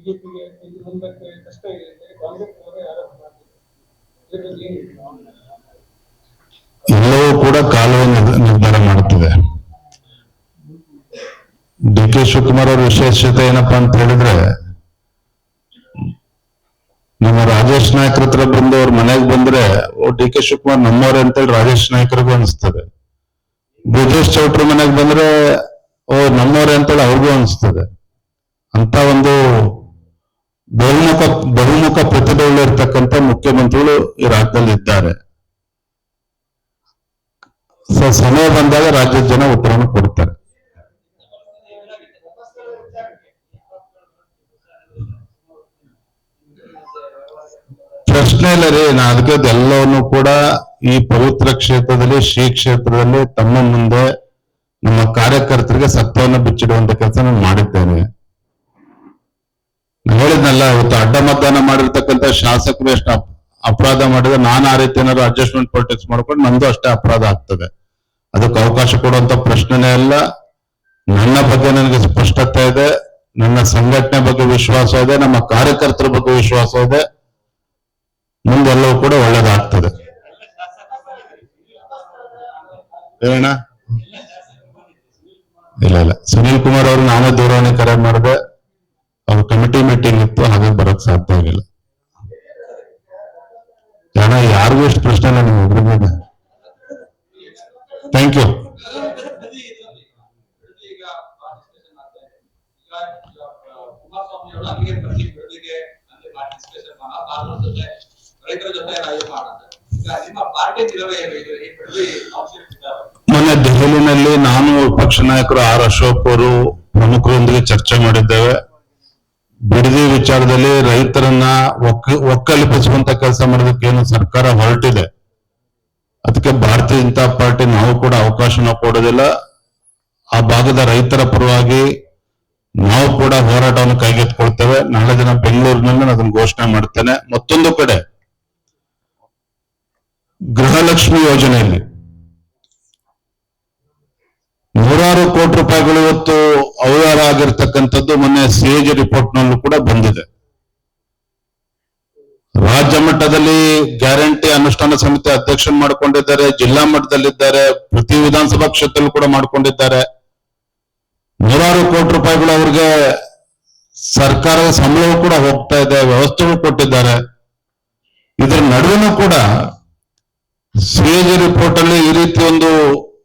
ಬಿಜೆಪಿಗೆ ಇಲ್ಲಿ ಮುಂದಕ್ಕೆ ಕಷ್ಟ ಇದೆ ಅಂತ ಕಾಂಗ್ರೆಸ್ ಅವರೇ ಆರೋಪ ಮಾಡ್ತಿದ್ದಾರೆ. ಎಲ್ಲವೂ ಕೂಡ ಕಾಲವೇ ನಿರ್ಧಾರ ಮಾಡುತ್ತದೆ. ಡಿ ಕೆ ಶಿವಕುಮಾರ್ ಅವರ ವಿಶೇಷತೆ ಏನಪ್ಪಾ ಅಂತ ಹೇಳಿದ್ರೆ, ನಮ್ಮ ರಾಜೇಶ್ ನಾಯ್ಕರ ಹತ್ರ ಬಂದು ಅವ್ರ ಮನೆಗೆ ಬಂದ್ರೆ ಡಿ ಕೆ ಶಿವಕುಮಾರ್ ನಮ್ಮವ್ರೆ ಅಂತೇಳಿ ರಾಜೇಶ್ ನಾಯ್ಕರಿಗೂ ಅನಿಸ್ತದೆ. ಬ್ರಿಜೇಶ್ ಚೌಟ್ರಿ ಮನೆಗೆ ಬಂದ್ರೆ ನಮ್ಮವ್ರೆ ಅಂತೇಳಿ ಅವ್ರಿಗೂ ಅನಿಸ್ತದೆ. ಅಂತ ಒಂದು ಬಹುಮುಖ ಪ್ರತಿಭೆಗಳು ಇರ್ತಕ್ಕಂಥ ಮುಖ್ಯಮಂತ್ರಿಗಳು ಈ ರಾಜ್ಯದಲ್ಲಿ ಇದ್ದಾರೆ. ಸಮಯ ಬಂದಾಗ ರಾಜ್ಯದ ಜನ ಉತ್ತರವನ್ನು ಕೊಡ್ತಾರೆ. ಪ್ರಶ್ನೆ ಇಲ್ಲ ರೀ. ಅದಕ್ಕೆ ಎಲ್ಲವನ್ನು ಕೂಡ ಈ ಪವಿತ್ರ ಕ್ಷೇತ್ರದಲ್ಲಿ, ಶ್ರೀ ಕ್ಷೇತ್ರದಲ್ಲಿ ತಮ್ಮ ಮುಂದೆ ನಮ್ಮ ಕಾರ್ಯಕರ್ತರಿಗೆ ಸತ್ಯವನ್ನು ಬಿಚ್ಚಿಡುವಂತ ಕೆಲಸ ನಾನು ಮಾಡಿದ್ದೇನೆ. ಹೇಳಿದ್ನಲ್ಲ, ಇವತ್ತು ಅಡ್ಡ ಮತದಾನ ಮಾಡಿರ್ತಕ್ಕಂಥ ಶಾಸಕರು ಎಷ್ಟು ಅಪರಾಧ ಮಾಡಿದ್ರೆ ನಾನು ಆ ರೀತಿ ಏನಾದ್ರು ಅಡ್ಜಸ್ಟ್ಮೆಂಟ್ ಪಾಲಿಟಿಕ್ಸ್ ಮಾಡ್ಕೊಂಡು ನಂದು ಅಷ್ಟೇ ಅಪರಾಧ ಆಗ್ತದೆ. ಅದಕ್ಕೆ ಅವಕಾಶ ಕೊಡುವಂತ ಪ್ರಶ್ನೆನೇ ಇಲ್ಲ. ನನ್ನ ಬಗ್ಗೆ ನನಗೆ ಸ್ಪಷ್ಟತೆ ಇದೆ, ನನ್ನ ಸಂಘಟನೆ ಬಗ್ಗೆ ವಿಶ್ವಾಸ ಇದೆ, ನಮ್ಮ ಕಾರ್ಯಕರ್ತರ ಬಗ್ಗೆ ವಿಶ್ವಾಸ ಇದೆ. ಮುಂದೆಲ್ಲವೂ ಕೂಡ ಒಳ್ಳೇದಾಗ್ತದೆ. ಹೇಳೋಣ. ಇಲ್ಲ, ಸುನೀಲ್ ಕುಮಾರ್ ಅವರು ನಾನೇ ದೂರವಾಣಿ ಕರೆ ಮಾಡಿದೆ. ಅವ್ರ ಕಮಿಟಿ ಮೀಟಿಂಗ್ ಇತ್ತು, ಹಾಗಾಗಿ ಬರಕ್ ಸಾಧ್ಯ ಆಗಿಲ್ಲ. ಜನ ಯಾರಿಗೂ ಎಷ್ಟು ಪ್ರಶ್ನೆ ಇಲ್ಲ ನಿಮ್ಗೆ ಒಬ್ಬರಿಗೆ. Thank you. ಮೊನ್ನೆ ದೆಹಲಿನಲ್ಲಿ ನಾನು ಪಕ್ಷ ನಾಯಕರು ಆರ್ ಅಶೋಕ್ ಅವರು ಪ್ರಮುಖರೊಂದಿಗೆ ಚರ್ಚೆ ಮಾಡಿದ್ದೇವೆ. ಬಿಡದಿ ವಿಚಾರದಲ್ಲಿ ರೈತರನ್ನ ಒಕ್ಕಲಿಪಿಸುವಂತ ಕೆಲಸ ಮಾಡೋದಕ್ಕೆ ಏನು ಸರ್ಕಾರ ಹೊರಟಿದೆ, ಅದಕ್ಕೆ ಭಾರತೀಯ ಜನತಾ ಪಾರ್ಟಿ ನಾವು ಕೂಡ ಅವಕಾಶನ ಕೊಡೋದಿಲ್ಲ. ಆ ಭಾಗದ ರೈತರ ಪರವಾಗಿ ನಾವು ಕೂಡ ಹೋರಾಟವನ್ನು ಕೈಗೆತ್ತಿಕೊಳ್ತೇವೆ. ನಾಳೆ ದಿನ ಬೆಂಗಳೂರಿನಲ್ಲಿ ನಾನು ಅದನ್ನು ಘೋಷಣೆ ಮಾಡ್ತೇನೆ. ಮತ್ತೊಂದು ಕಡೆ ಗೃಹಲಕ್ಷ್ಮಿ ಯೋಜನೆಯಲ್ಲಿ 100 ಕೋಟಿ ರೂಪಾಯಿಗಳು ಇವತ್ತು ಅವ್ಯವಹಾರ ಆಗಿರ್ತಕ್ಕಂಥದ್ದು ಮೊನ್ನೆ ಸಿಎಜಿ ರಿಪೋರ್ಟ್ ನಲ್ಲೂ ಕೂಡ ಬಂದಿದೆ. ರಾಜ್ಯ ಮಟ್ಟದಲ್ಲಿ ಗ್ಯಾರಂಟಿ ಅನುಷ್ಠಾನ ಸಮಿತಿ ಅಧ್ಯಕ್ಷನ್ ಮಾಡ್ಕೊಂಡಿದ್ದಾರೆ, ಜಿಲ್ಲಾ ಮಟ್ಟದಲ್ಲಿದ್ದಾರೆ, ಪ್ರತಿ ವಿಧಾನಸಭಾ ಕ್ಷೇತ್ರದಲ್ಲೂ ಕೂಡ ಮಾಡ್ಕೊಂಡಿದ್ದಾರೆ. 100 ಕೋಟಿ ರೂಪಾಯಿಗಳು ಅವ್ರಿಗೆ ಸರ್ಕಾರದ ಸಂಬಳವೂ ಕೂಡ ಹೋಗ್ತಾ ಇದೆ, ವ್ಯವಸ್ಥೆಗಳು ಕೊಟ್ಟಿದ್ದಾರೆ. ಇದರ ನಡುವೆನೂ ಕೂಡ ಸಿಎಜಿ ರಿಪೋರ್ಟ್ ಅಲ್ಲಿ ಈ ರೀತಿ ಒಂದು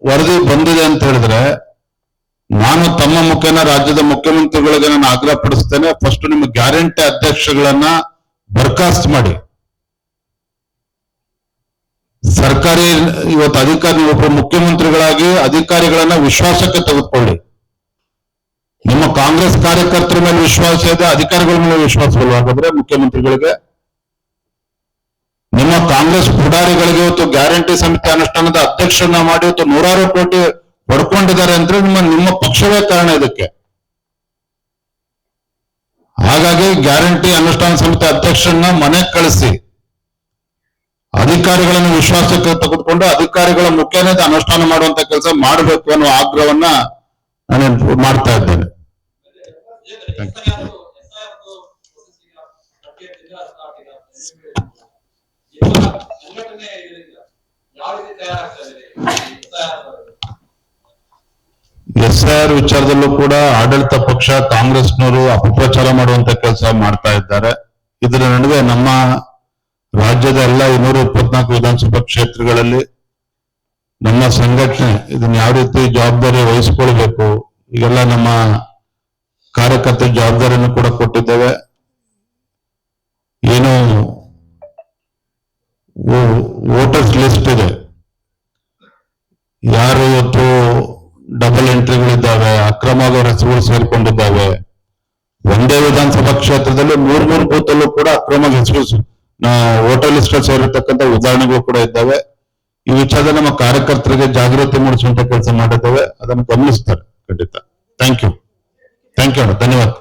ವರದಿ ಬಂದಿದೆ ಅಂತ ಹೇಳಿದ್ರೆ, ನಾನು ತಮ್ಮ ಮುಖೇನ ರಾಜ್ಯದ ಮುಖ್ಯಮಂತ್ರಿಗಳಿಗೆ ನಾನು ಆಗ್ರಹ ಪಡಿಸ್ತೇನೆ, ಫಸ್ಟ್ ನಿಮ್ಮ ಗ್ಯಾರಂಟಿ ಅಧ್ಯಕ್ಷಗಳನ್ನ ಬರ್ಖಾಸ್ತ್ ಮಾಡಿ. ಸರ್ಕಾರಿ ಇವತ್ತು ಅಧಿಕಾರಿ ಒಬ್ಬರು ಮುಖ್ಯಮಂತ್ರಿಗಳಾಗಿ ಅಧಿಕಾರಿಗಳನ್ನ ವಿಶ್ವಾಸಕ್ಕೆ ತೆಗೆದುಕೊಳ್ಳಿ. ನಿಮ್ಮ ಕಾಂಗ್ರೆಸ್ ಕಾರ್ಯಕರ್ತರ ಮೇಲೆ ವಿಶ್ವಾಸ ಇದೆ, ಅಧಿಕಾರಿಗಳ ಮೇಲೆ ವಿಶ್ವಾಸವಿಲ್ಲ. ಹಾಗಾದ್ರೆ ಮುಖ್ಯಮಂತ್ರಿಗಳಿಗೆ, ನಿಮ್ಮ ಕಾಂಗ್ರೆಸ್ ಪುಡಾರಿಗಳಿಗೆ ಇವತ್ತು ಗ್ಯಾರಂಟಿ ಸಮಿತಿ ಅನುಷ್ಠಾನದ ಅಧ್ಯಕ್ಷರನ್ನ ಮಾಡಿ ಇವತ್ತು 100 ಕೋಟಿ ಪಡ್ಕೊಂಡಿದ್ದಾರೆ ಅಂದ್ರೆ ನಿಮ್ಮ ಪಕ್ಷವೇ ಕಾರಣ ಇದಕ್ಕೆ. ಹಾಗಾಗಿ ಗ್ಯಾರಂಟಿ ಅನುಷ್ಠಾನ ಸಮಿತಿ ಅಧ್ಯಕ್ಷರನ್ನ ಮನೆಗೆ ಕಳಿಸಿ ಅಧಿಕಾರಿಗಳನ್ನು ವಿಶ್ವಾಸಕ್ಕೆ ತೆಗೆದುಕೊಂಡು ಅಧಿಕಾರಿಗಳ ಮುಖೇನ ಅನುಷ್ಠಾನ ಮಾಡುವಂತ ಕೆಲಸ ಮಾಡಬೇಕು ಅನ್ನೋ ಆಗ್ರಹವನ್ನ ನಾನು ಮಾಡ್ತಾ ಇದ್ದೇನೆ. SIR ವಿಚಾರದಲ್ಲೂ ಕೂಡ ಆಡಳಿತ ಪಕ್ಷ ಕಾಂಗ್ರೆಸ್ನವರು ಅಪಪ್ರಚಾರ ಮಾಡುವಂತ ಕೆಲಸ ಮಾಡ್ತಾ ಇದ್ದಾರೆ. ಇದರ ನಡುವೆ ನಮ್ಮ ರಾಜ್ಯದ ಎಲ್ಲ 224 ವಿಧಾನಸಭಾ ಕ್ಷೇತ್ರಗಳಲ್ಲಿ ನಮ್ಮ ಸಂಘಟನೆ ಇದನ್ನ ಯಾವ ರೀತಿ ಜವಾಬ್ದಾರಿ ವಹಿಸಿಕೊಳ್ಬೇಕು, ಈಗೆಲ್ಲ ನಮ್ಮ ಕಾರ್ಯಕರ್ತರ ಜವಾಬ್ದಾರಿಯನ್ನು ಕೂಡ ಕೊಟ್ಟಿದ್ದೇವೆ. ಏನು ವೋಟರ್ಸ್ ಲಿಸ್ಟ್ ಇದೆ, ಯಾರು ಇವತ್ತು ಡಬಲ್ ಎಂಟ್ರಿಗಳಿದ್ದಾವೆ, ಅಕ್ರಮವಾಗಿ ಹೆಸರುಗಳು ಸೇರಿಕೊಂಡಿದ್ದಾವೆ. ಒಂದೇ ವಿಧಾನಸಭಾ ಕ್ಷೇತ್ರದಲ್ಲಿ 3 ಬೂತಲ್ಲೂ ಕೂಡ ಅಕ್ರಮವಾಗಿ ಹೆಸರು ವೋಟರ್ ಲಿಸ್ಟ್ ಸೇರಿರ್ತಕ್ಕಂಥ ಉದಾಹರಣೆಗಳು ಕೂಡ ಇದ್ದಾವೆ. ಈ ವಿಚಾರದಲ್ಲಿ ನಮ್ಮ ಕಾರ್ಯಕರ್ತರಿಗೆ ಜಾಗೃತಿ ಮೂಡಿಸುವಂತ ಕೆಲಸ ಮಾಡಿದ್ದೇವೆ, ಅದನ್ನು ಗಮನಿಸ್ತಾರೆ ಖಂಡಿತ. Thank you. ಧನ್ಯವಾದ.